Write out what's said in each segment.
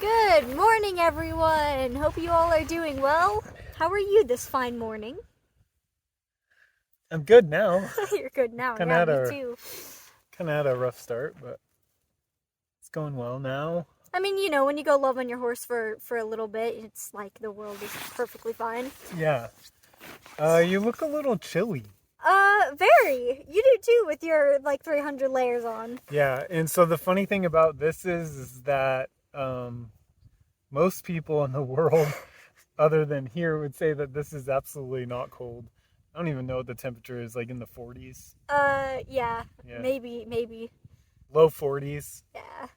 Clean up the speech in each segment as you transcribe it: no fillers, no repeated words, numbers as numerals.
Good morning, everyone. Hope you all are doing well. How are you this fine morning? I'm good now. You're good now. Kind Yeah, of me too. had a rough start, but it's going well now. I mean, when you go love on your horse for a little bit, it's like the world is perfectly fine. Yeah. You look a little chilly. Very. You do too with your 300 layers on. Yeah, and so the funny thing about this is that most people in the world, other than here, would say that this is absolutely not cold. I don't even know what the temperature is, like in the 40s. Yeah. Yeah. Maybe. Low 40s. Yeah.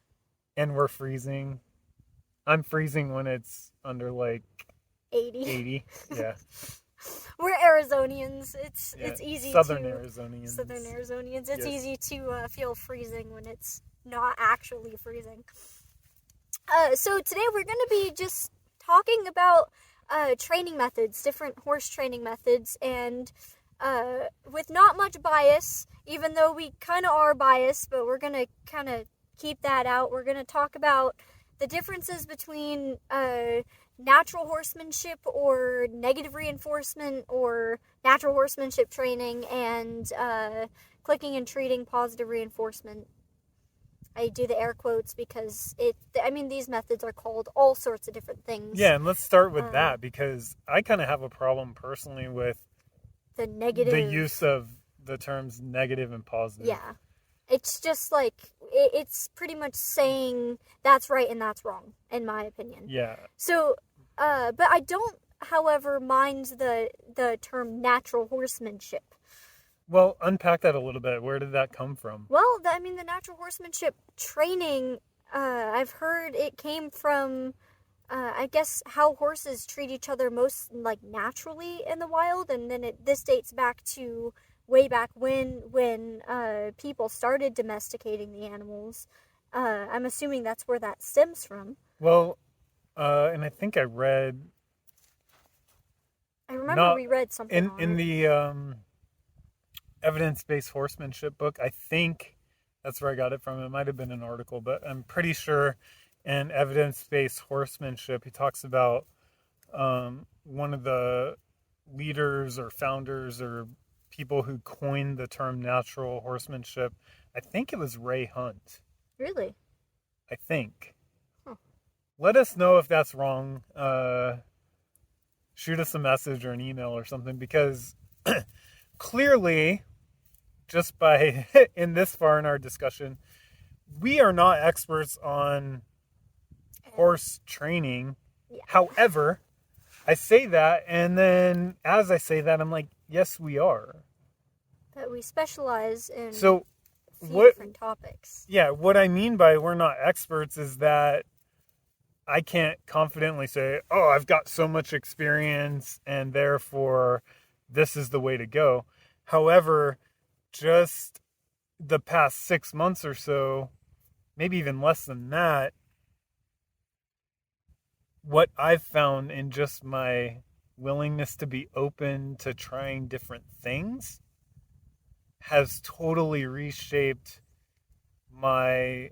And we're freezing. I'm freezing when it's under 80. 80. Yeah. We're Arizonians. It's easy Southern to... Arizonians. Southern Arizonians. It's Yes. easy to feel freezing when it's not actually freezing. So today we're going to be just talking about training methods, different horse training methods, and with not much bias, even though we kind of are biased, but we're going to kind of keep that out. We're going to talk about the differences between natural horsemanship or negative reinforcement or natural horsemanship training and clicking and treating positive reinforcement. I do the air quotes because these methods are called all sorts of different things. Yeah, and let's start with that because I kind of have a problem personally with the use of the terms negative and positive. Yeah. It's just it's pretty much saying that's right and that's wrong, in my opinion. Yeah. So, but I don't, however, mind the term natural horsemanship. Well, unpack that a little bit. Where did that come from? Well, the natural horsemanship training, I've heard it came from, I guess, how horses treat each other most, naturally in the wild, and then this dates back to way back when people started domesticating the animals. I'm assuming that's where that stems from. Well, and I think I read... I remember we read something in the evidence-based horsemanship book. I think that's where I got it from. It might have been an article, but I'm pretty sure in evidence-based horsemanship, he talks about one of the leaders or founders or people who coined the term natural horsemanship. I think it was Ray Hunt. Really? I think. Huh. Let us know if that's wrong. Shoot us a message or an email or something, because clearly, just by in this far in our discussion, we are not experts on horse training. Yeah. However, I say that, and then as I say that, I'm like, yes, we are. But we specialize in different topics. Yeah, what I mean by we're not experts is that I can't confidently say, oh, I've got so much experience and therefore this is the way to go. However, just the past 6 months or so, maybe even less than that, what I've found in just my willingness to be open to trying different things has totally reshaped my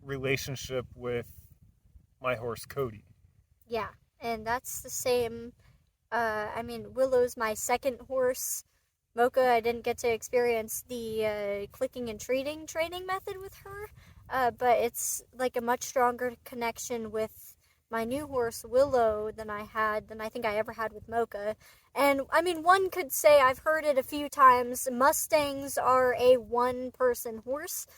relationship with my horse, Cody. Yeah, and that's the same. Willow's my second horse. Mocha, I didn't get to experience the clicking and treating training method with her, but it's like a much stronger connection with my new horse, Willow, than I think I ever had with Mocha. And, one could say, I've heard it a few times, Mustangs are a one-person horse,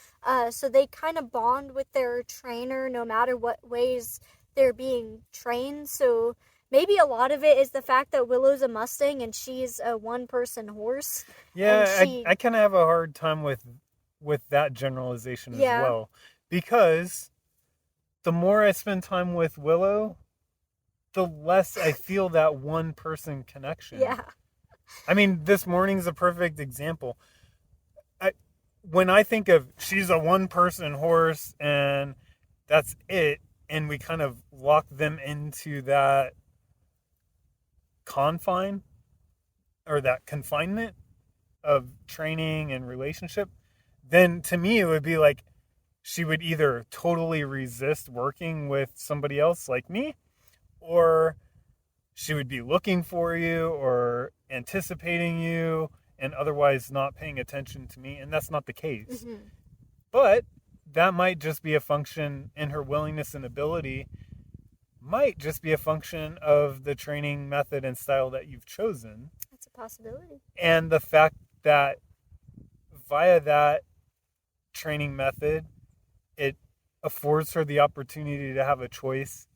so they kind of bond with their trainer no matter what ways they're being trained. So maybe a lot of it is the fact that Willow's a Mustang and she's a one-person horse. Yeah, I kind of have a hard time with that generalization as well. Because the more I spend time with Willow, the less I feel that one-person connection. Yeah. This morning's a perfect example. When I think of she's a one-person horse and that's it, and we kind of lock them into that confine or that confinement of training and relationship, then to me it would be like, she would either totally resist working with somebody else like me, or she would be looking for you or anticipating you and otherwise not paying attention to me. And that's not the case. Mm-hmm. But that might just be a function, in her willingness and ability, might just be a function of the training method and style that you've chosen. That's a possibility. And the fact that via that training method, it affords her the opportunity to have a choice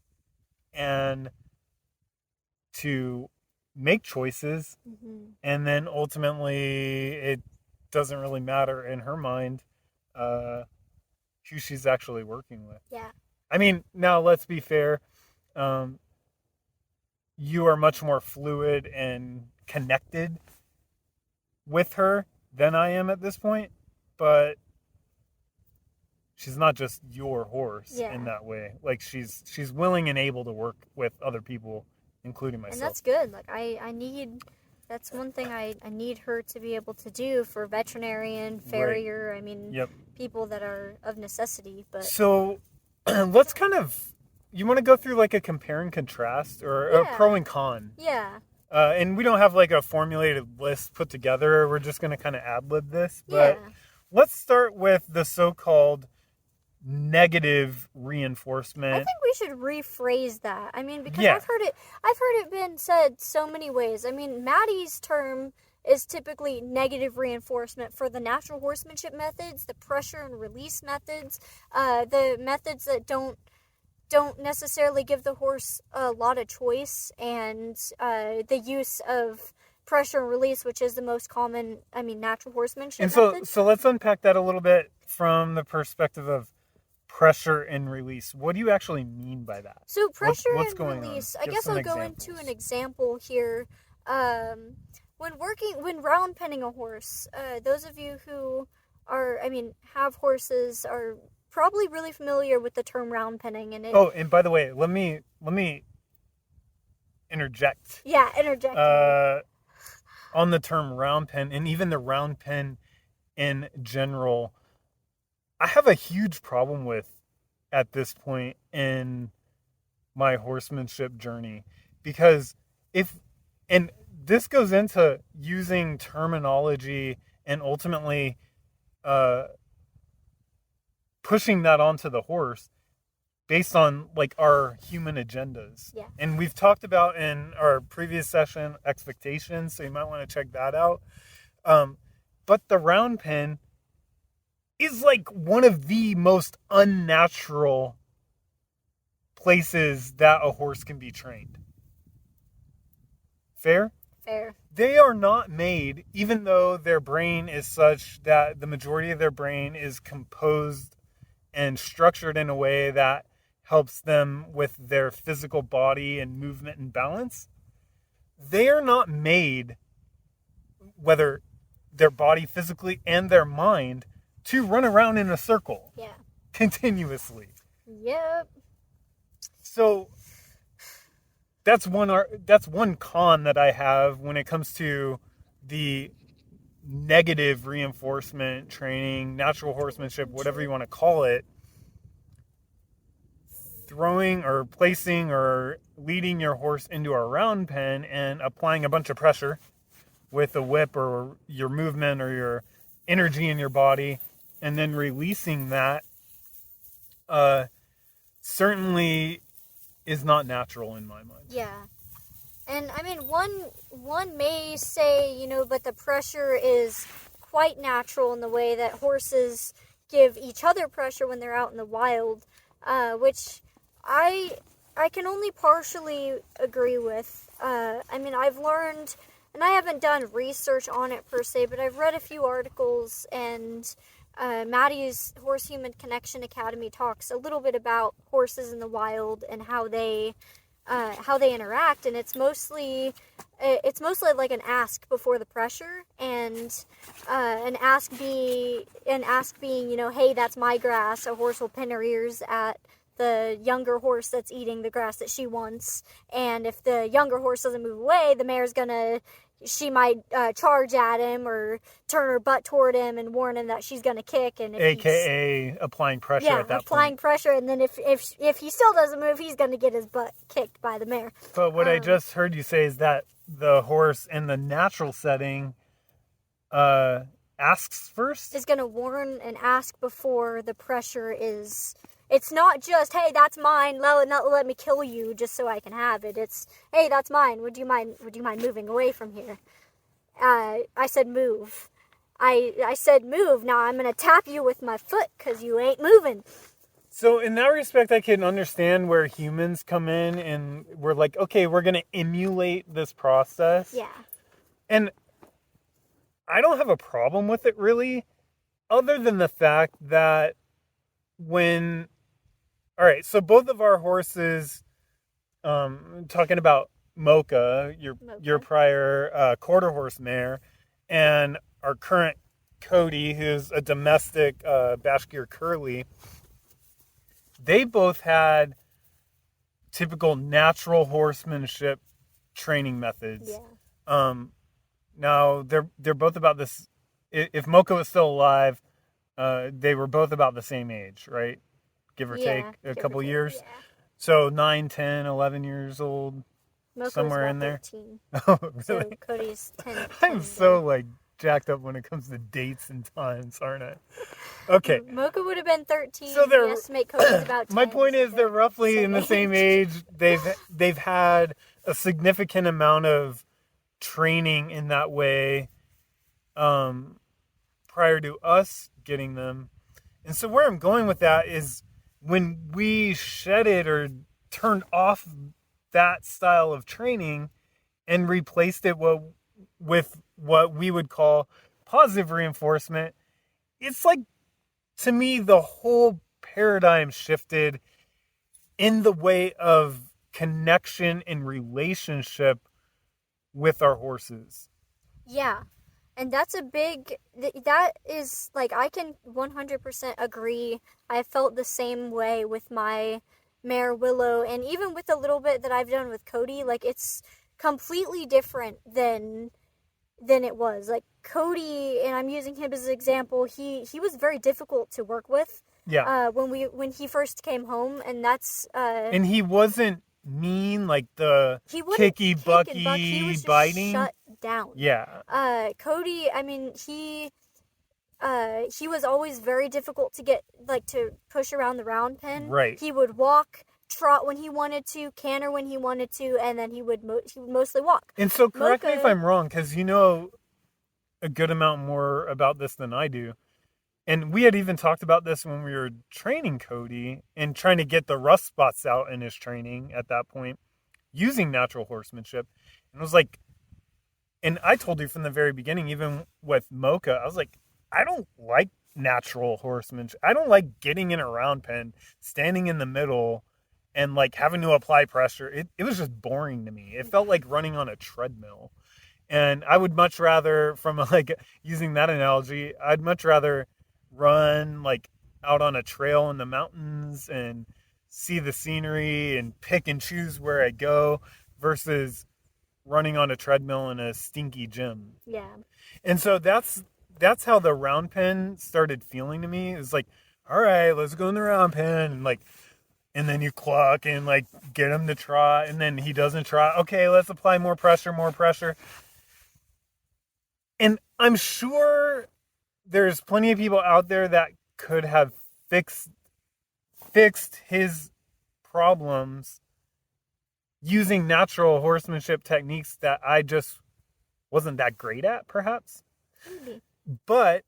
and to make choices. Mm-hmm. And then ultimately, it doesn't really matter in her mind who she's actually working with. Yeah. I mean, now let's be fair. You are much more fluid and connected with her than I am at this point, but she's not just your horse in that way. Like she's willing and able to work with other people, including myself. And that's good. Like I need, that's one thing I need her to be able to do for veterinarian, farrier. Right. I mean, people that are of necessity. But so let's kind of, you want to go through like a compare and contrast or a pro and con? Yeah. And we don't have like a formulated list put together. We're just going to kind of ad-lib this. But let's start with the so-called negative reinforcement. I think we should rephrase that. I mean, because I've heard it been said so many ways. I mean, Maddie's term is typically negative reinforcement for the natural horsemanship methods, the pressure and release methods, the methods that don't necessarily give the horse a lot of choice, and the use of pressure and release, which is the most common, natural horsemanship method. So let's unpack that a little bit from the perspective of pressure and release. What do you actually mean by that? So pressure what's and going release, on? I guess I'll go into an example here. When round penning a horse, those of you who are, have horses are probably really familiar with the term round penning. And by the way, let me interject. Yeah, interject. On the term round pen, and even the round pen in general, I have a huge problem with at this point in my horsemanship journey, because and this goes into using terminology and ultimately pushing that onto the horse based on like our human agendas. Yeah. And we've talked about in our previous session expectations, so you might want to check that out. But the round pen is like one of the most unnatural places that a horse can be trained. Fair? Fair. They are not made, even though their brain is such that the majority of their brain is composed and structured in a way that helps them with their physical body and movement and balance. They are not made, whether their body physically and their mind, to run around in a circle continuously. Yep. So that's one con that I have when it comes to the negative reinforcement training, natural horsemanship, whatever you want to call it. Throwing or placing or leading your horse into a round pen and applying a bunch of pressure with a whip or your movement or your energy in your body, and then releasing that certainly is not natural in my mind. Yeah. And one may say, but the pressure is quite natural in the way that horses give each other pressure when they're out in the wild, which I can only partially agree with. I've learned, and I haven't done research on it per se, but I've read a few articles, and Maddie's Horse Human Connection Academy talks a little bit about horses in the wild and how they interact, and it's mostly like an ask before the pressure, and an ask being, hey, that's my grass. A horse will pin her ears at the younger horse that's eating the grass that she wants, and if the younger horse doesn't move away, the mare's gonna she might charge at him or turn her butt toward him and warn him that she's going to kick. And if AKA applying pressure at that point. Yeah, applying pressure, and then if he still doesn't move, he's going to get his butt kicked by the mare. But what I just heard you say is that the horse in the natural setting asks first? Is going to warn and ask before the pressure is... It's not just, hey, that's mine, let me kill you just so I can have it. It's, hey, that's mine, would you mind moving away from here? I said move. I said move, now I'm going to tap you with my foot because you ain't moving. So in that respect, I can understand where humans come in and we're like, okay, we're going to emulate this process. Yeah. And I don't have a problem with it really, other than the fact that when... All right, so both of our horses, talking about Mocha, your prior quarter horse mare, and our current Cody, who's a domestic Bashkir Curly, they both had typical natural horsemanship training methods. Yeah. Now they're both about this. If Mocha was still alive, they were both about the same age, right? Give or take a couple years. Yeah. So 9, 10, 11 years old, Mocha's somewhere in there. 13. Oh, really? So Cody's 10. I'm so like jacked up when it comes to dates and times, aren't I? Okay. Mocha would have been 13. So we estimate Cody's about 10. My point is they're roughly in the same age. They've had a significant amount of training in that way prior to us getting them. And so where I'm going with that is when we shedded or turned off that style of training and replaced it with what we would call positive reinforcement, it's like, to me, the whole paradigm shifted in the way of connection and relationship with our horses. Yeah. And that's that is, like, I can 100% agree. I felt the same way with my mare Willow, and even with the little bit that I've done with Cody, like, it's completely different than it was. Like, Cody, and I'm using him as an example, he was very difficult to work with. Yeah. When he first came home, and that's... and he wasn't mean, like the kicky, bucky, he was just biting. Shut down. Yeah. Cody, I mean, he was always very difficult to get, like, to push around the round pen. Right. He would walk, trot when he wanted to, canter when he wanted to, and then he would mostly walk. And so correct me if I'm wrong, because you know a good amount more about this than I do. And we had even talked about this when we were training Cody and trying to get the rust spots out in his training at that point, using natural horsemanship. And it was like, and I told you from the very beginning, even with Mocha, I was like, I don't like natural horsemanship. I don't like getting in a round pen, standing in the middle, and like having to apply pressure. It was just boring to me. It felt like running on a treadmill. And I would much rather, from like using that analogy, I'd much rather run like out on a trail in the mountains and see the scenery and pick and choose where I go versus running on a treadmill in a stinky gym. Yeah. And so that's how the round pen started feeling to me. It's like, all right, let's go in the round pen, and then you cluck and like get him to trot, and then he doesn't trot. Okay, let's apply more pressure. And I'm sure there's plenty of people out there that could have fixed his problems using natural horsemanship techniques that I just wasn't that great at, perhaps. Maybe. But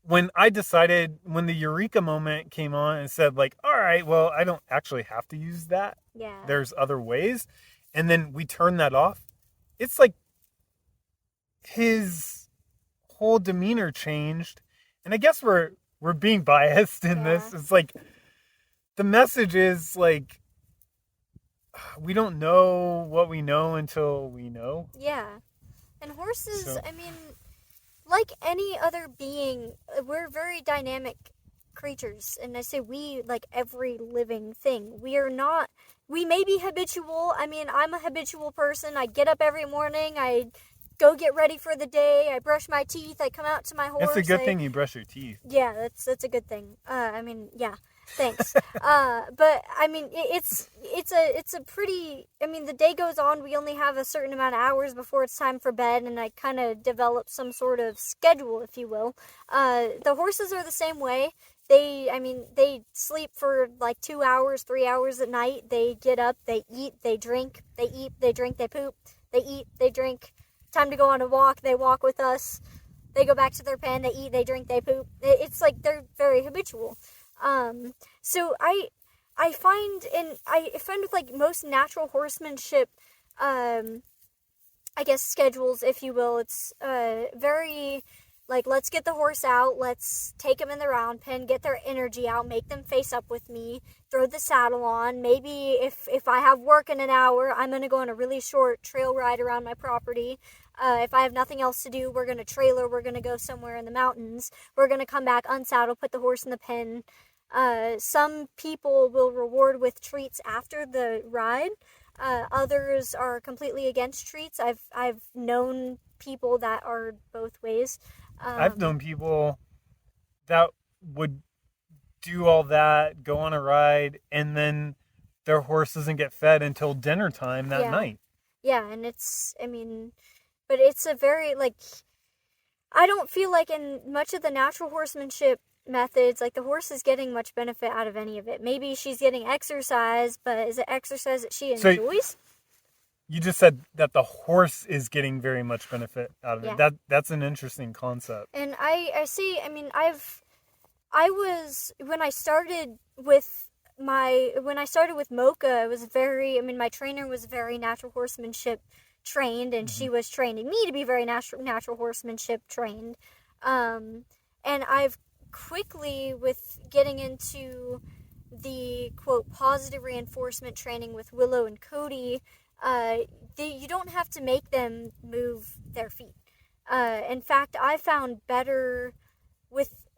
when the eureka moment came on and said, like, all right, well, I don't actually have to use that. Yeah. There's other ways. And then we turn that off. It's like his whole demeanor changed. And I guess we're being biased in this. It's like the message is like, we don't know what we know until we know. Yeah. And horses, I mean, like any other being, we're very dynamic creatures, and I say we like every living thing. We may be habitual. I mean, I'm a habitual person. I get up every morning, I go get ready for the day, I brush my teeth, I come out to my horse. It's a good thing you brush your teeth. Yeah, that's a good thing. I mean, yeah. Thanks. But I mean, it's a pretty. I mean, the day goes on. We only have a certain amount of hours before it's time for bed, and I kind of develop some sort of schedule, if you will. The horses are the same way. They sleep for like 2 hours, 3 hours at night. They get up, they eat, they drink, they eat, they drink, they poop, they eat, they drink. Time to go on a walk. They walk with us. They go back to their pen. They eat, they drink, they poop. It's like they're very habitual. So I find with like most natural horsemanship, I guess schedules, if you will, it's, very, like, let's get the horse out, let's take them in the round pen, get their energy out, make them face up with me, throw the saddle on. Maybe if I have work in an hour, I'm going to go on a really short trail ride around my property. If I have nothing else to do, we're going to trailer, we're going to go somewhere in the mountains, we're going to come back, unsaddle, put the horse in the pen. Some people will reward with treats after the ride. Others are completely against treats. I've known people that are both ways. I've known people that would do all that, go on a ride, and then their horse doesn't get fed until dinner time that night. Yeah, and but it's a very, like, I don't feel like in much of the natural horsemanship methods, like, the horse is getting much benefit out of any of it. Maybe she's getting exercise, but is it exercise that she enjoys? So you just said that the horse is getting very much benefit out of it. That's an interesting concept. And when I started with Mocha, it was my trainer was very natural horsemanship trained, and she was training me to be very natural horsemanship trained. And I've quickly, with getting into the quote positive reinforcement training with Willow and Cody, you don't have to make them move their feet. In fact, I found better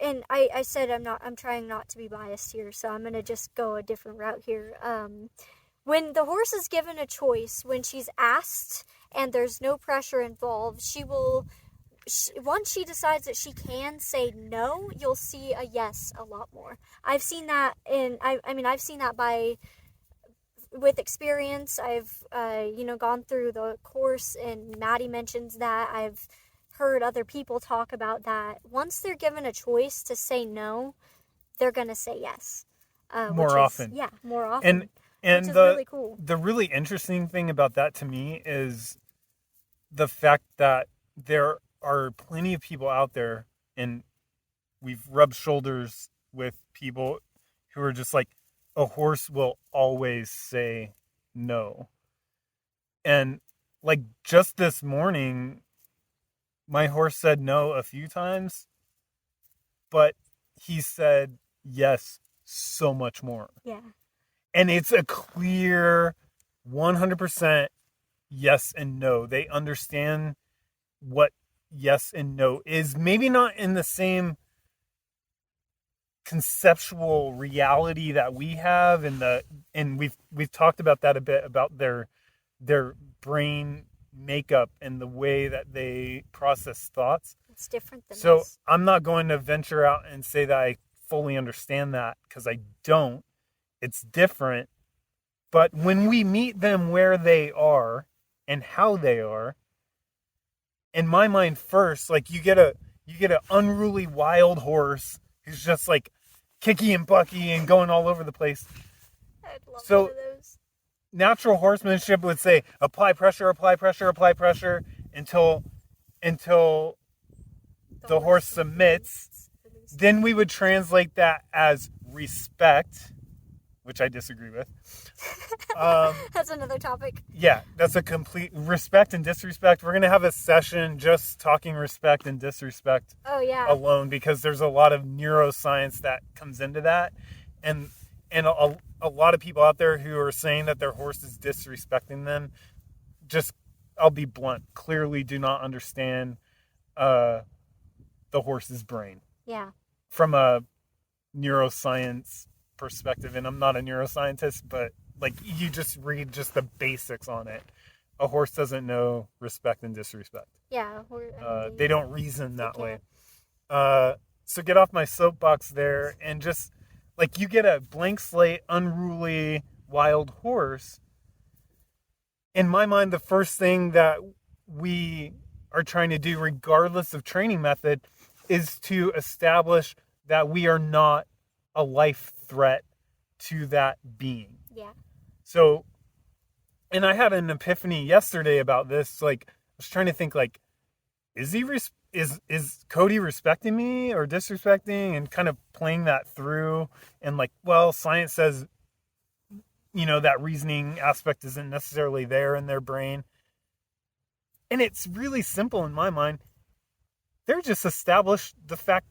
and I said I'm trying not to be biased here, so I'm gonna just go a different route here. When the horse is given a choice, when she's asked and there's no pressure involved, once she decides that she can say no, you'll see a yes a lot more. I've seen that I've seen that with experience. I've gone through the course, and Maddie mentions that. I've heard other people talk about that. Once they're given a choice to say no, they're gonna say yes. More often. Yeah, more often. And which is really cool. The really interesting thing about that to me is the fact that there are plenty of people out there, and we've rubbed shoulders with people who are just like, a horse will always say no. And like just this morning, my horse said no a few times, but he said yes so much more. Yeah. And it's a clear 100% yes and no. They understand what yes and no is. Maybe not in the same conceptual reality that we have, and we've talked about that a bit, about their brain makeup and the way that they process thoughts. It's different than so us. I'm not going to venture out and say that I fully understand that, because I don't. It's different. But when we meet them where they are and how they are, in my mind first, like you get an unruly wild horse who's just like kicky and bucky and going all over the place. I'd love So one of those. Natural horsemanship would say apply pressure until the horse submits. Then we would translate that as respect, which I disagree with. That's another topic. Yeah, that's a complete respect and disrespect. We're going to have a session just talking respect and disrespect alone, because there's a lot of neuroscience that comes into that. And a lot of people out there who are saying that their horse is disrespecting them, just, I'll be blunt, clearly do not understand the horse's brain. Yeah. From a neuroscience perspective, and I'm not a neuroscientist, but like you just read just the basics on it. A horse doesn't know respect and disrespect. Yeah. They don't reason that way. So get off my soapbox there, and just like you get a blank slate, unruly, wild horse. In my mind, the first thing that we are trying to do, regardless of training method, is to establish that we are not a life threat to that being. Yeah. So, and I had an epiphany yesterday about this. Like, I was trying to think, like, is Cody respecting me or disrespecting, and kind of playing that through. And like, well, science says, that reasoning aspect isn't necessarily there in their brain. And it's really simple in my mind. They've established the fact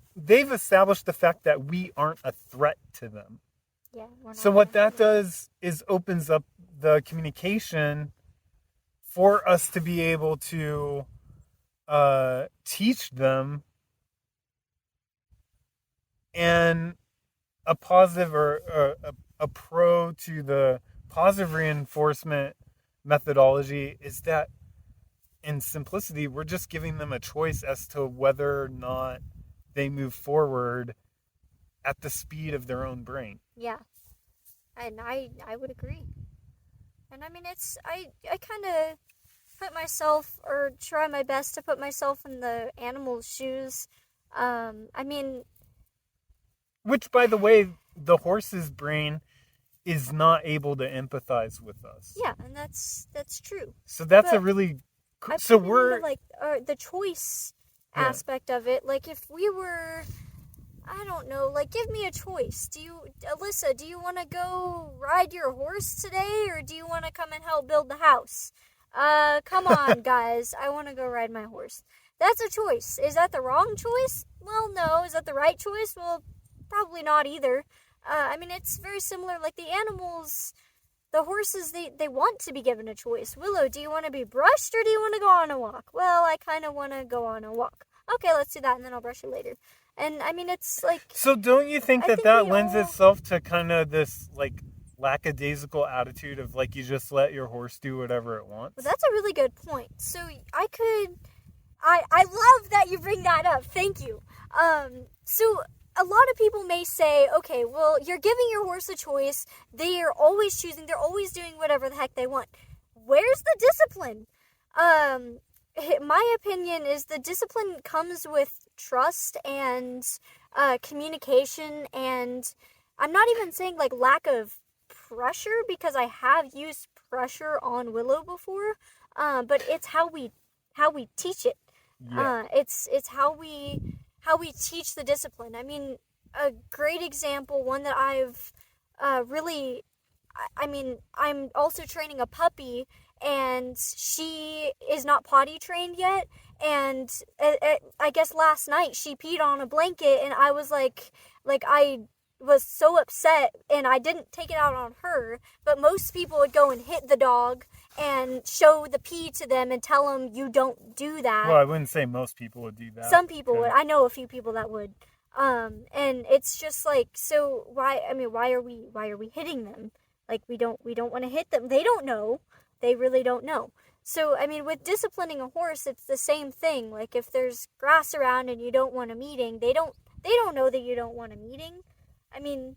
that we aren't a threat to them. Yeah. So what that does is opens up the communication for us to be able to teach them, and a positive or a pro to the positive reinforcement methodology is that in simplicity, we're just giving them a choice as to whether or not they move forward at the speed of their own brain. Yeah. And I would agree. And I mean, I kind of put myself, or try my best to put myself in the animal's shoes. I mean... Which, by the way, the horse's brain is not able to empathize with us. Yeah, and that's true. So that's a really... So we're... like, the choice aspect of it. Like, if we were... I don't know, like, give me a choice. Alyssa, do you want to go ride your horse today, or do you want to come and help build the house? Come on, guys. I want to go ride my horse. That's a choice. Is that the wrong choice? Well, no. Is that the right choice? Well, probably not either. I mean, it's very similar. Like, the animals, the horses, they want to be given a choice. Willow, do you want to be brushed, or do you want to go on a walk? Well, I kind of want to go on a walk. Okay, let's do that, and then I'll brush you later. And, I mean, it's like... So don't you think that lends itself to kind of this, like, lackadaisical attitude of, like, you just let your horse do whatever it wants? Well, that's a really good point. So I love that you bring that up. Thank you. So a lot of people may say, okay, well, you're giving your horse a choice. They are always choosing. They're always doing whatever the heck they want. Where's the discipline? My opinion is the discipline comes with trust and communication, and I'm not even saying like lack of pressure, because I have used pressure on Willow before, but it's how we teach it. Yeah. It's how we teach the discipline. I mean, a great example, one that I've I'm also training a puppy, and she is not potty trained yet, and I guess last night she peed on a blanket, and I was like I was so upset, and I didn't take it out on her, but most people would go and hit the dog and show the pee to them and tell them you don't do that. Well, I wouldn't say most people would do that. Some people would. I know a few people that would. And it's just like, so why are we hitting them? Like, we don't want to hit them. They don't know. They really don't know. So, I mean, with disciplining a horse, it's the same thing. Like, if there's grass around and you don't want a meeting, they don't know that you don't want a meeting. I mean,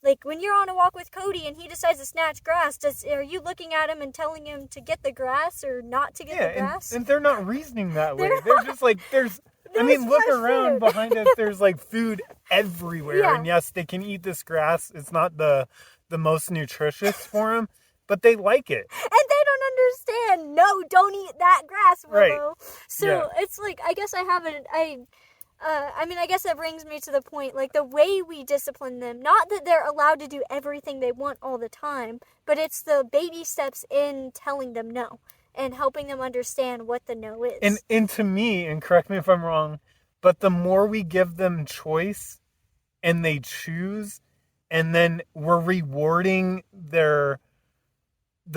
like, when you're on a walk with Cody and he decides to snatch grass, are you looking at him and telling him to get the grass or not to get the grass? And they're not reasoning that way. They're just like, look around behind us. There's like food everywhere. Yeah. And yes, they can eat this grass. It's not the most nutritious for them, but they like it. And they don't understand. No, don't eat that grass, Willow. Right. So it's like, I guess I guess that brings me to the point, like, the way we discipline them, not that they're allowed to do everything they want all the time, but it's the baby steps in telling them no and helping them understand what the no is. And to me, and correct me if I'm wrong, but the more we give them choice and they choose, and then we're rewarding the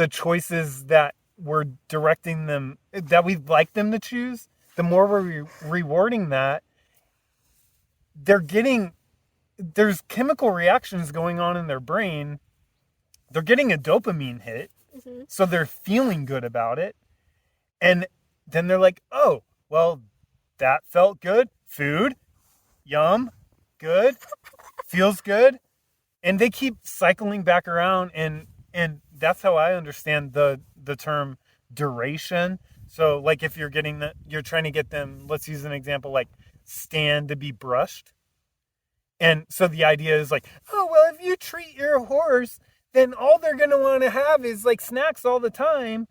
choices that we're directing them, that we'd like them to choose, the more we're rewarding that, they're getting there's chemical reactions going on in their brain. They're getting a dopamine hit, so they're feeling good about it. And then they're like, oh, well, that felt good. Food, yum, good, feels good. And they keep cycling back around, and that's how I understand the term duration. So like if you're trying to get them, let's use an example like stand to be brushed. And so the idea is like, oh, well, if you treat your horse, then all they're going to want to have is like snacks all the time.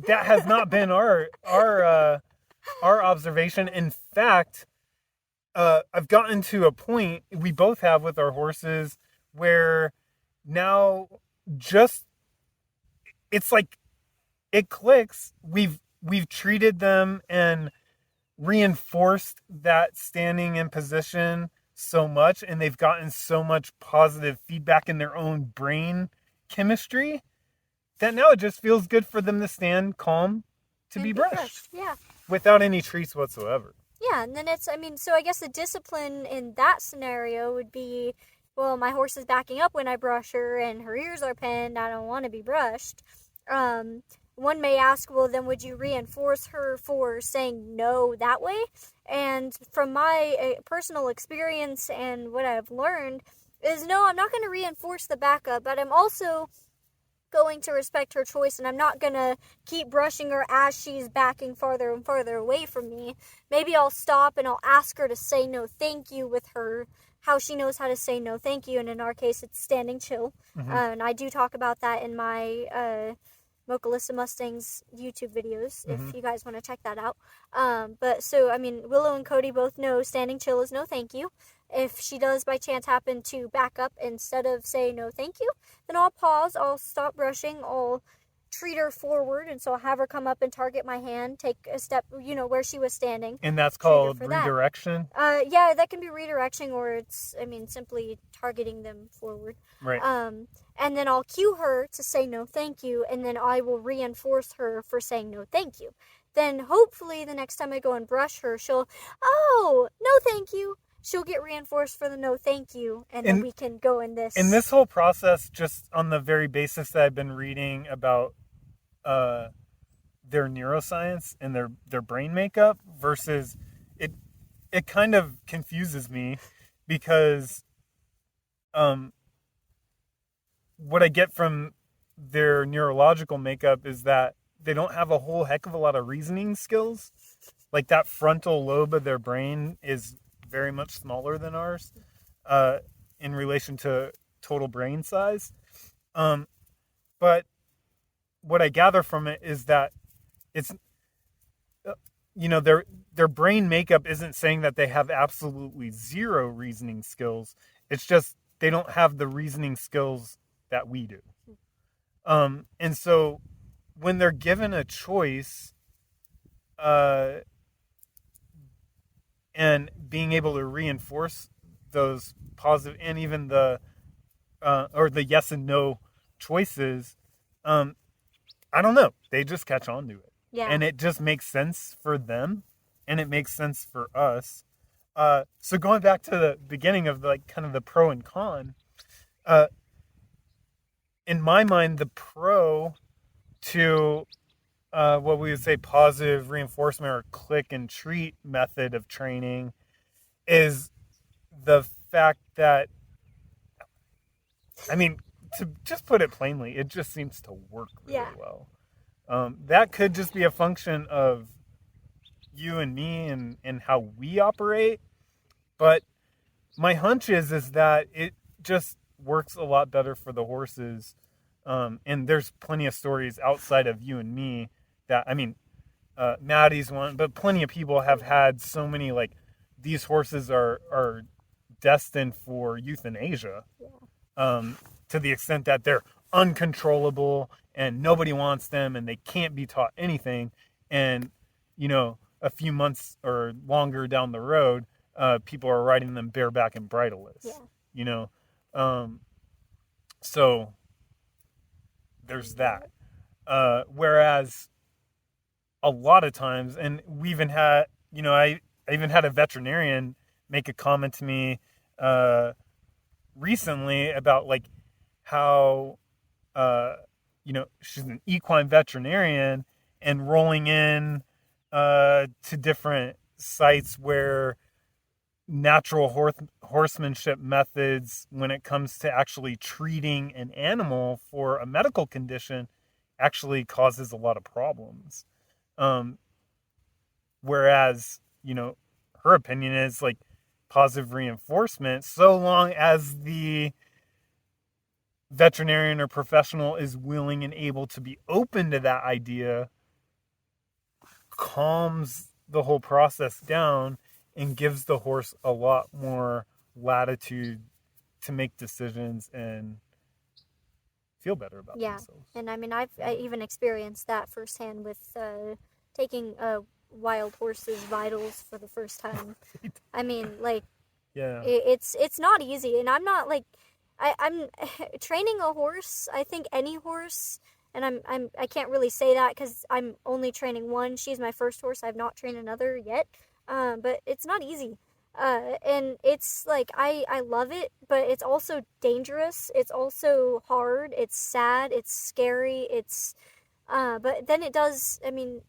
That has not been our observation. In fact, I've gotten to a point we both have with our horses where now just it's like it clicks. We've treated them and reinforced that standing in position so much, and they've gotten so much positive feedback in their own brain chemistry that now it just feels good for them to stand calm to be brushed. Yeah. Without any treats whatsoever. Yeah, and then so I guess the discipline in that scenario would be, well, my horse is backing up when I brush her and her ears are pinned, I don't want to be brushed. One may ask, well, then would you reinforce her for saying no that way? And from my personal experience and what I've learned is, no, I'm not going to reinforce the backup, but I'm also going to respect her choice, and I'm not going to keep brushing her as she's backing farther and farther away from me. Maybe I'll stop and I'll ask her to say no thank you with her, how she knows how to say no thank you, and in our case, it's standing chill. And I do talk about that in my Alyssa Mustang's YouTube videos, if you guys want to check that out. But so, I mean, Willow and Cody both know standing chill is no thank you. If she does by chance happen to back up instead of say no thank you, then I'll pause, I'll stop brushing, I'll treat her forward, and so I'll have her come up and target my hand, take a step, where she was standing. And that's called redirection? Yeah, that can be redirection, or it's, simply targeting them forward. Right. And then I'll cue her to say no thank you, and then I will reinforce her for saying no thank you. Then hopefully the next time I go and brush her, she'll, oh, no thank you. She'll get reinforced for the no thank you, and then we can go in this. And this whole process, just on the very basis that I've been reading about their neuroscience and their brain makeup versus it kind of confuses me because what I get from their neurological makeup is that they don't have a whole heck of a lot of reasoning skills. Like that frontal lobe of their brain is very much smaller than ours in relation to total brain size. But what I gather from it is that it's, their brain makeup isn't saying that they have absolutely zero reasoning skills. It's just they don't have the reasoning skills that we do. And so when they're given a choice, and being able to reinforce those positive and even the yes and no choices, I don't know. They just catch on to it. Yeah. And it just makes sense for them, and it makes sense for us. So going back to the beginning of kind of the pro and con, in my mind, the pro to what we would say positive reinforcement or click and treat method of training is the fact that, to just put it plainly, it just seems to work really well. That could just be a function of you and me and how we operate. But my hunch is that it just works a lot better for the horses. And there's plenty of stories outside of you and me that, Maddie's one, but plenty of people have had so many, these horses are destined for euthanasia. To the extent that they're uncontrollable and nobody wants them and they can't be taught anything. And, a few months or longer down the road, people are riding them bareback and bridleless, so there's that. Whereas a lot of times, and we even had, I even had a veterinarian make a comment to me recently about like how she's an equine veterinarian and rolling in to different sites where natural horsemanship methods when it comes to actually treating an animal for a medical condition actually causes a lot of problems. Whereas, her opinion is like positive reinforcement, so long as the veterinarian or professional is willing and able to be open to that idea, calms the whole process down and gives the horse a lot more latitude to make decisions and feel better about themselves. And I mean, I even experienced that firsthand with taking wild horse's vitals for the first time. I mean, like, it's not easy, and I'm not like, I'm training a horse. I think any horse, and I can't really say that because I'm only training one. She's my first horse. I've not trained another yet. But it's not easy. And it's like, I love it, but it's also dangerous. It's also hard. It's sad. It's scary. But then it does, I mean,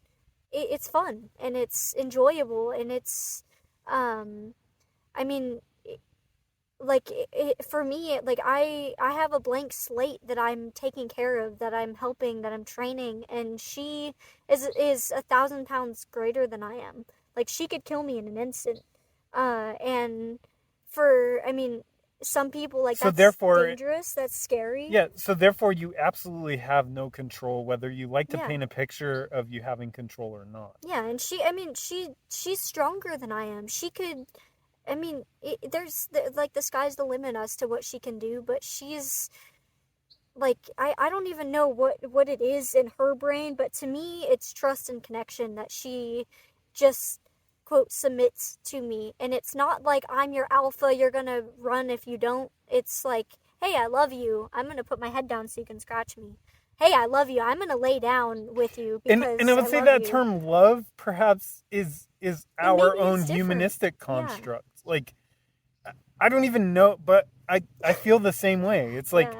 it's fun and it's enjoyable and it's, I mean, for me, like, I have a blank slate that I'm taking care of, that I'm helping, that I'm training, and she is 1,000 pounds greater than I am. Like, she could kill me in an instant. And I mean, some people, like, that's dangerous, that's scary. Yeah, so therefore you absolutely have no control whether you like to paint a picture of you having control or not. Yeah, and she's stronger than I am. She could, I mean, the sky's the limit as to what she can do, but she's, like, I don't even know what it is in her brain, but to me, it's trust and connection that she just, quote, submits to me. And it's not like I'm your alpha, you're gonna run if you don't. It's like, hey, I love you, I'm gonna put my head down so you can scratch me. Hey, I love you, I'm gonna lay down with you because and I would say that term love perhaps is our own humanistic construct. Like, I don't even know, but I feel the same way. It's like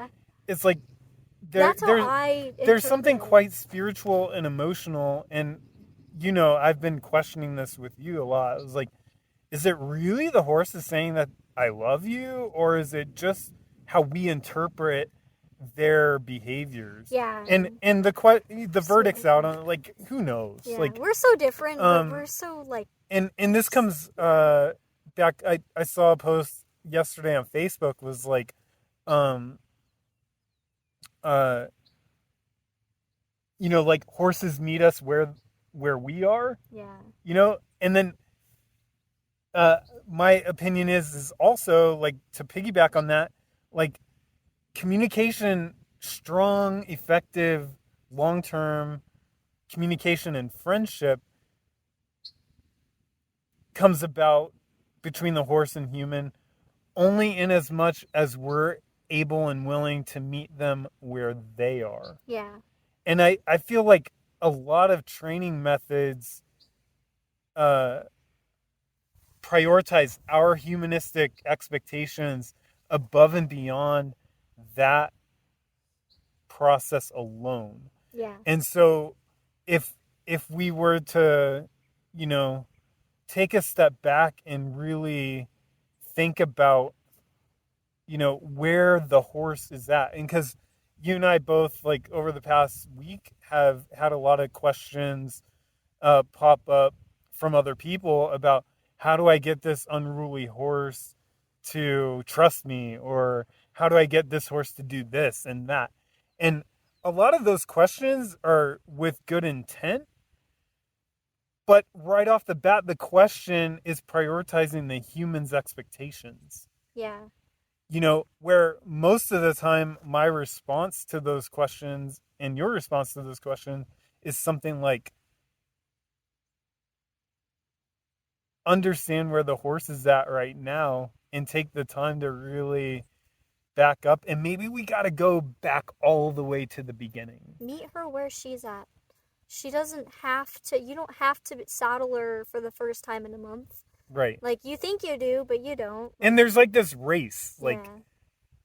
there's something quite spiritual and emotional, and I've been questioning this with you a lot. It was like, is it really the horse is saying that I love you, or is it just how we interpret their behaviors? Yeah. And the verdict's out on, like, who knows? Yeah. Like, we're so different, but we're so, like, and this comes back. I saw a post yesterday on Facebook, was like, like, horses meet us where we are. Yeah. And then my opinion is also, like, to piggyback on that, like, communication, strong, effective, long-term communication and friendship comes about between the horse and human only in as much as we're able and willing to meet them where they are. Yeah. And I feel like a lot of training methods prioritize our humanistic expectations above and beyond that process alone. Yeah. And so if we were to, take a step back and really think about, where the horse is at, and because you and I both, like, over the past week have had a lot of questions pop up from other people about, how do I get this unruly horse to trust me? Or how do I get this horse to do this and that? And a lot of those questions are with good intent, but right off the bat, the question is prioritizing the human's expectations. Yeah. Where most of the time my response to those questions and your response to those questions is something like, understand where the horse is at right now and take the time to really back up. And maybe we got to go back all the way to the beginning. Meet her where she's at. She doesn't have to, you don't have to saddle her for the first time in a month. Right. Like, you think you do, but you don't. And there's like this race, Yeah.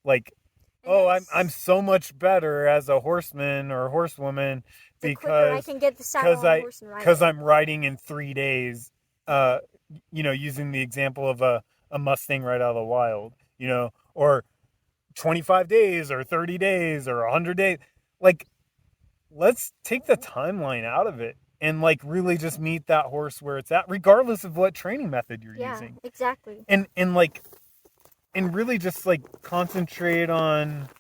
like, And oh, I'm so much better as a horseman or horsewoman the quicker I because can get the saddle on a horse and ride it. I'm riding in 3 days. Using the example of a Mustang right out of the wild, or 25 days or 30 days or 100 days. Like, let's take the timeline out of it and like really just meet that horse where it's at, regardless of what training method you're using. Yeah, exactly. And really just like concentrate on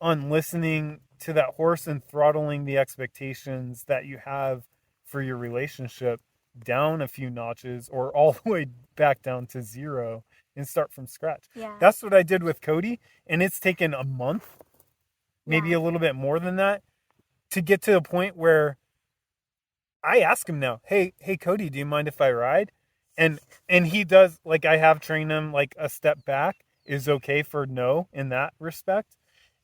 listening to that horse and throttling the expectations that you have for your relationship down a few notches or all the way back down to zero and start from scratch. Yeah. That's what I did with Cody, and it's taken a month, maybe a little bit more than that, to get to a point where I ask him now, hey Cody, do you mind if I ride? And he does. Like, I have trained him like a step back is okay for no in that respect.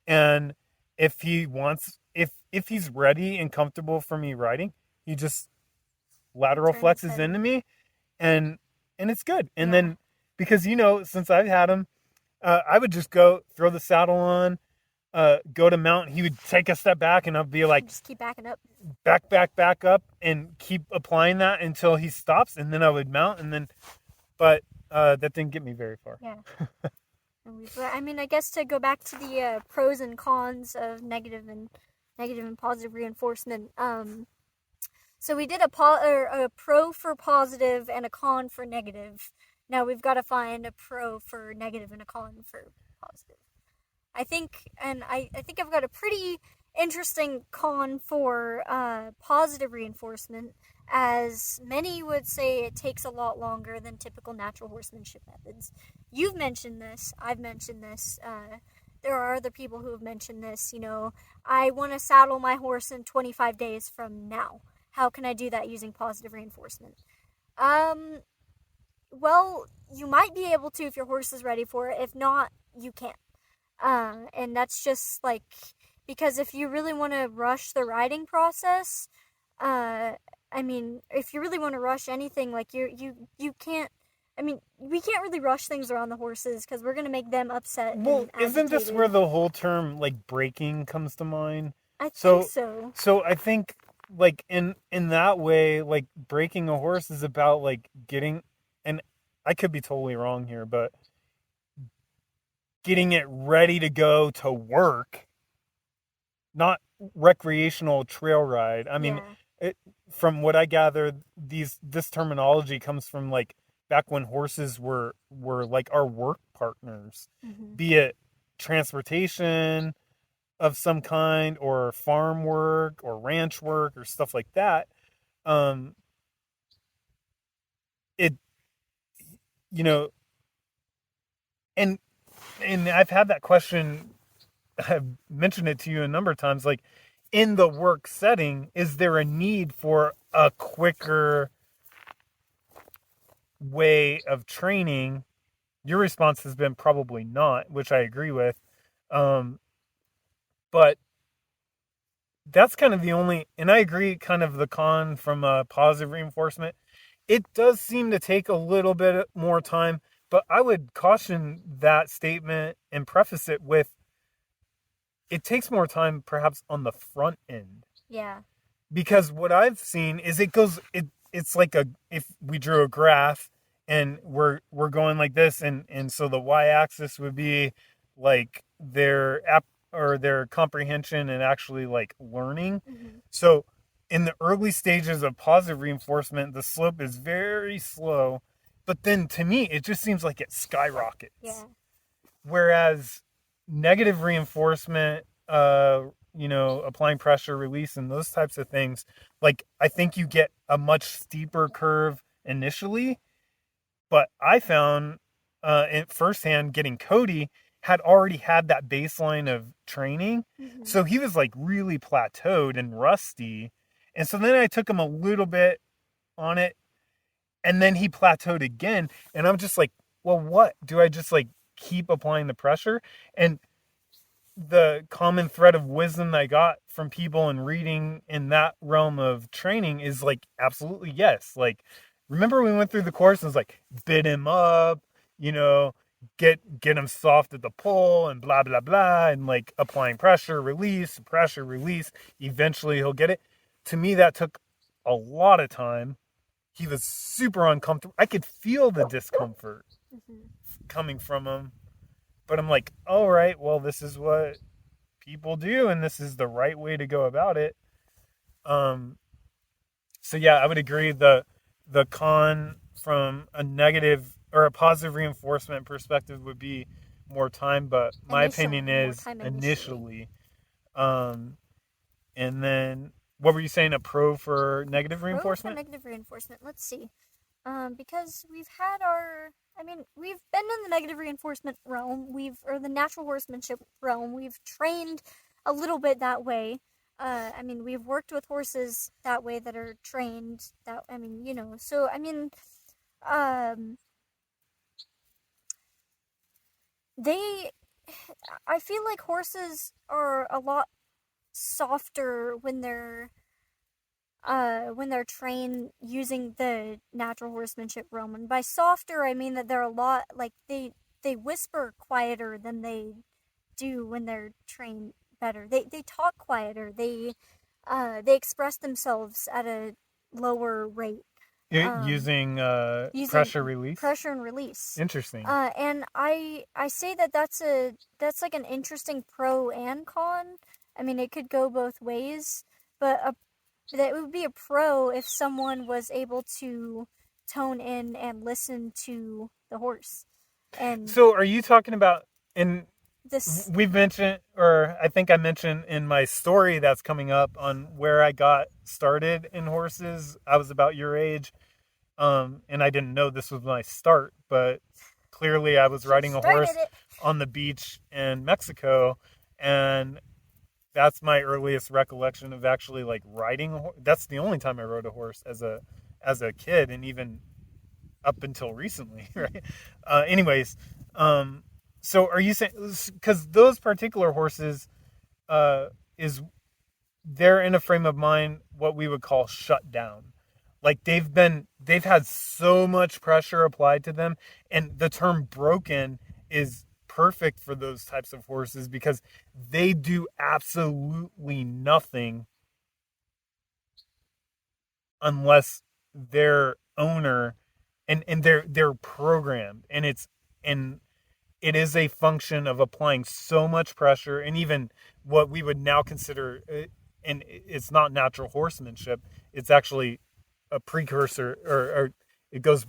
And if he wants, if he's ready and comfortable for me riding, he just lateral flexes into me, and it's good. And then, because since I've had him, I would just go throw the saddle on, go to mount. He would take a step back, and I'd be like, just keep backing up, back up, and keep applying that until he stops, and then I would mount, and then, but that didn't get me very far. Yeah. I mean, I guess to go back to the pros and cons of negative and positive reinforcement. So we did a pro for positive and a con for negative. Now we've got to find a pro for negative and a con for positive. I think I've got a pretty interesting con for positive reinforcement, as many would say it takes a lot longer than typical natural horsemanship methods. You've mentioned this. I've mentioned this. There are other people who have mentioned this. I want to saddle my horse in 25 days from now. How can I do that using positive reinforcement? Well, you might be able to if your horse is ready for it. If not, you can't. And that's just like, because if you really want to rush the riding process, if you really want to rush anything, like you can't. We can't really rush things around the horses because we're going to make them upset. Well, isn't this where the whole term like breaking comes to mind? I think so. So I think like in that way, like breaking a horse is about like getting, and I could be totally wrong here, but getting it ready to go to work, not recreational trail ride. I mean, from what I gather, this terminology comes from like back when horses were like our work partners, be it transportation of some kind or farm work or ranch work or stuff like that. And I've had that question, I've mentioned it to you a number of times, like in the work setting, is there a need for a quicker way of training? Your response has been probably not, which I agree with. But that's kind of the only, and I agree, kind of the con from positive reinforcement. It does seem to take a little bit more time, but I would caution that statement and preface it with, it takes more time perhaps on the front end. Yeah. Because what I've seen is it's like if we drew a graph and we're going like this, and so the y-axis would be like their comprehension and actually like learning. So in the early stages of positive reinforcement, the slope is very slow, but then to me it just seems like it skyrockets. Yeah. Whereas negative reinforcement, applying pressure, release, and those types of things, like I think you get a much steeper curve initially. But I found firsthand, getting Cody had already had that baseline of training. So he was like really plateaued and rusty. And so then I took him a little bit on it, and then he plateaued again. And I'm just like, well, what? Do I just like keep applying the pressure? And the common thread of wisdom that I got from people and reading in that realm of training is like, absolutely yes. Like, remember we went through the course and it's like, bid him up, get him soft at the pole and blah, blah, blah. And like applying pressure, release. Eventually he'll get it. To me, that took a lot of time. He was super uncomfortable. I could feel the discomfort coming from him. But I'm like, all right, well, this is what people do, and this is the right way to go about it. So yeah, I would agree. The con from a negative or a positive reinforcement perspective would be more time, but my opinion is initially. And then what were you saying? A pro for negative reinforcement? Negative reinforcement. Let's see. Because we've been in the negative reinforcement realm. Or the natural horsemanship realm. We've trained a little bit that way. We've worked with horses that way that are trained. I feel like horses are a lot softer when they're trained using the natural horsemanship realm. And by softer, I mean that they're a lot, like, they whisper quieter than they do when they're trained better. They talk quieter. They express themselves at a lower rate. Using pressure and release. Interesting. And I say that's like an interesting pro and con. I mean, it could go both ways, but that would be a pro if someone was able to tone in and listen to the horse. And so are you talking about this? We've mentioned, or I think I mentioned in my story that's coming up on where I got started in horses. I was about your age, and I didn't know this was my start, but clearly I was riding a horse on the beach in Mexico, and that's my earliest recollection of actually like riding a horse. That's the only time I rode a horse as a kid, and even up until recently, right? Anyways, so are you saying, because those particular horses, they're in a frame of mind what we would call shut down. Like they've had so much pressure applied to them, and the term broken is perfect for those types of horses because they do absolutely nothing unless their owner and they're programmed, and it is a function of applying so much pressure, and even what we would now consider, and it's not natural horsemanship, it's actually a precursor, or it goes,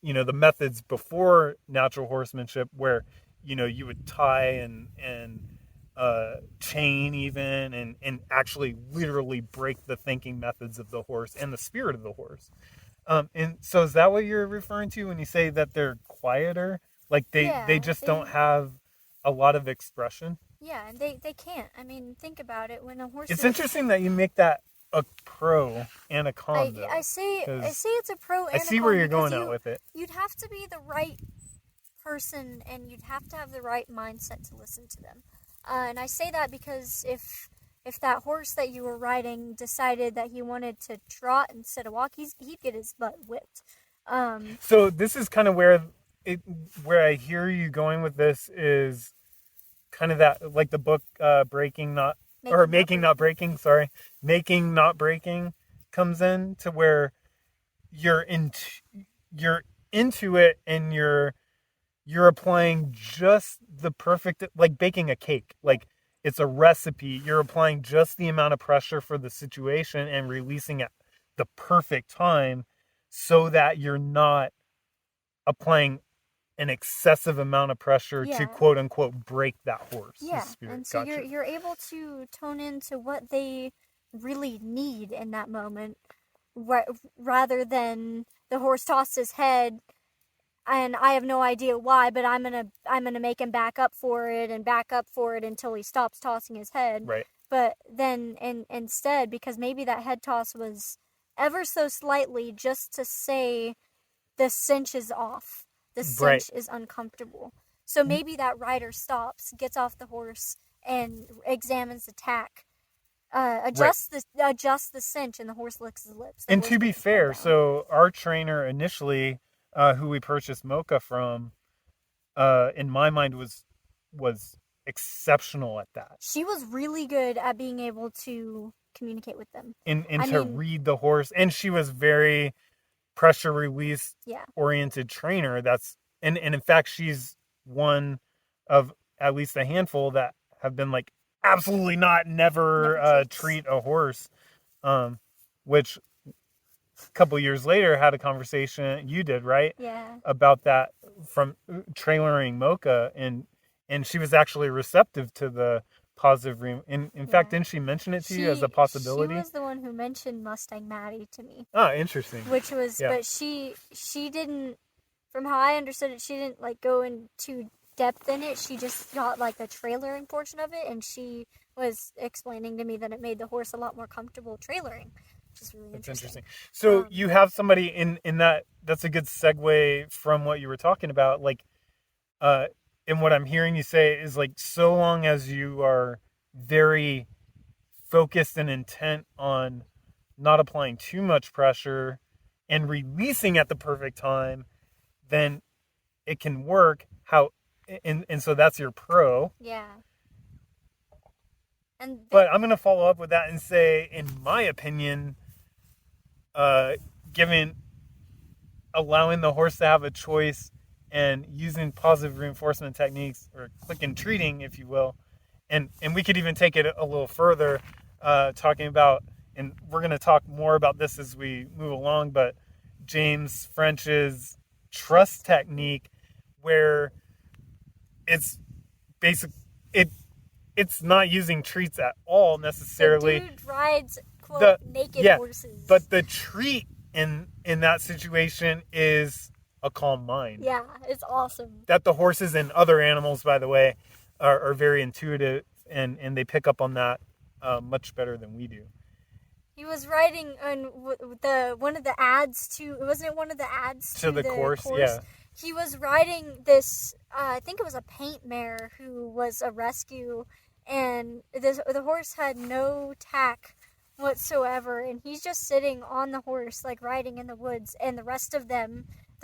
the methods before natural horsemanship, where you would tie and chain even, and actually literally break the thinking methods of the horse and the spirit of the horse. And so is that what you're referring to when you say that they're quieter? Like they just don't have a lot of expression? Yeah, and they can't. I mean, think about it. When a horse It's interesting that you make that a pro and a con. I say it's a pro and a con. I see where you're going at with it. You'd have to be the right person, and you'd have to have the right mindset to listen to them. And I say that because if that horse that you were riding decided that he wanted to trot instead of walk, he'd get his butt whipped. So this is kind of where I hear you going with this, is kind of that, like the book Making Not Breaking comes in, to where you're into it, and you're applying just the perfect, like baking a cake. Like it's a recipe. You're applying just the amount of pressure for the situation and releasing at the perfect time, so that you're not applying an excessive amount of pressure to quote unquote break that horse. Yeah, and so you're able to tone into what they really need in that moment, rather than the horse tossed his head and I have no idea why, but I'm gonna make him back up for it until he stops tossing his head. Right. But then instead, because maybe that head toss was ever so slightly just to say the cinch is off. The cinch is uncomfortable. So maybe that rider stops, gets off the horse, and examines the tack adjust the cinch, and the horse licks his lips. And to be fair, so our trainer initially, who we purchased Mocha from, in my mind was exceptional at that. She was really good at being able to communicate with them. And to read the horse. And she was very pressure release oriented trainer. And in fact, she's one of at least a handful that have been like, absolutely not, never treat a horse. Which a couple years later had a conversation, you did, right? Yeah. About that from trailering Mocha, and she was actually receptive to the positive in fact, didn't she mention it to you as a possibility? She was the one who mentioned Mustang Maddie to me. Ah, interesting. Which was, but she didn't, from how I understood it, she didn't like go into depth in it. She just got like the trailering portion of it, and she was explaining to me that it made the horse a lot more comfortable trailering, which is really interesting. So you have somebody in that's a good segue from what you were talking about, like, and what I'm hearing you say is like, so long as you are very focused and intent on not applying too much pressure and releasing at the perfect time, then it can work. And so that's your pro. Yeah. But I'm going to follow up with that and say, in my opinion, allowing the horse to have a choice and using positive reinforcement techniques, or click and treating, if you will, and we could even take it a little further, talking about, and we're going to talk more about this as we move along, but James French's trust technique, where it's it's not using treats at all necessarily. The dude rides quote naked horses, but the treat in that situation is a calm mind. Yeah, it's awesome. That the horses and other animals, by the way, are very intuitive, and they pick up on that much better than we do. He was riding on one of the ads to, wasn't it one of the ads to the course? Yeah. He was riding this, I think it was a paint mare who was a rescue, and the horse had no tack whatsoever, and he's just sitting on the horse, like riding in the woods, and the rest of there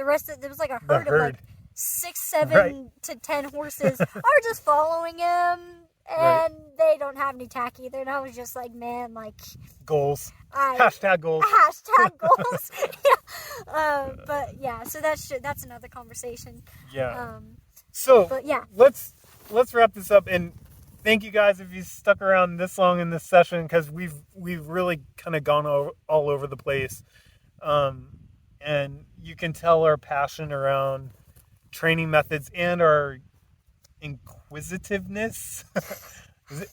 was like a herd of like 6, 7 to 10 horses are just following him, and they don't have any tack either. And I was just like, man, like, goals. Hashtag goals. Hashtag goals. Yeah. But yeah, so that's another conversation. Yeah. But yeah, let's wrap this up, and thank you guys if you stuck around this long in this session, because we've really kind of gone all over the place, and you can tell our passion around training methods and our inquisitiveness,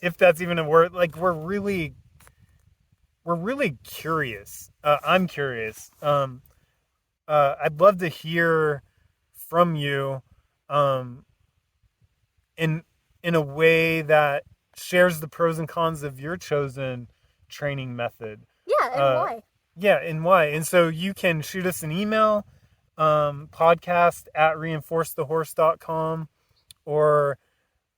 if that's even a word. Like, we're really curious. I'm curious. I'd love to hear from you, in a way that shares the pros and cons of your chosen training method. Yeah, and why? Yeah, and why. And so you can shoot us an email, podcast@reinforcethehorse.com, or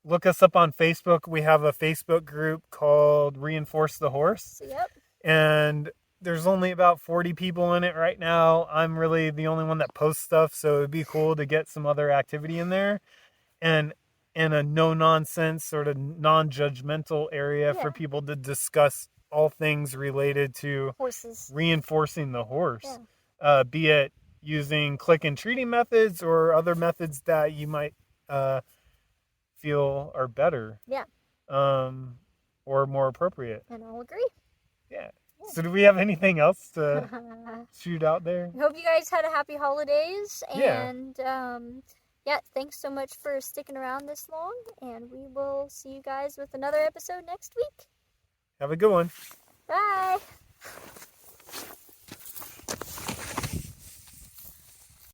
look us up on Facebook. We have a Facebook group called Reinforce the Horse. Yep. And there's only about 40 people in it right now. I'm really the only one that posts stuff, so it'd be cool to get some other activity in there. And in a no-nonsense, sort of non-judgmental area for people to discuss all things related to horses, reinforcing the horse, be it using click and treating methods or other methods that you might feel are better, or more appropriate. And I'll agree. Yeah. So do we have anything else to shoot out there? I hope you guys had a happy holidays, and thanks so much for sticking around this long, and we will see you guys with another episode next week. Have a good one.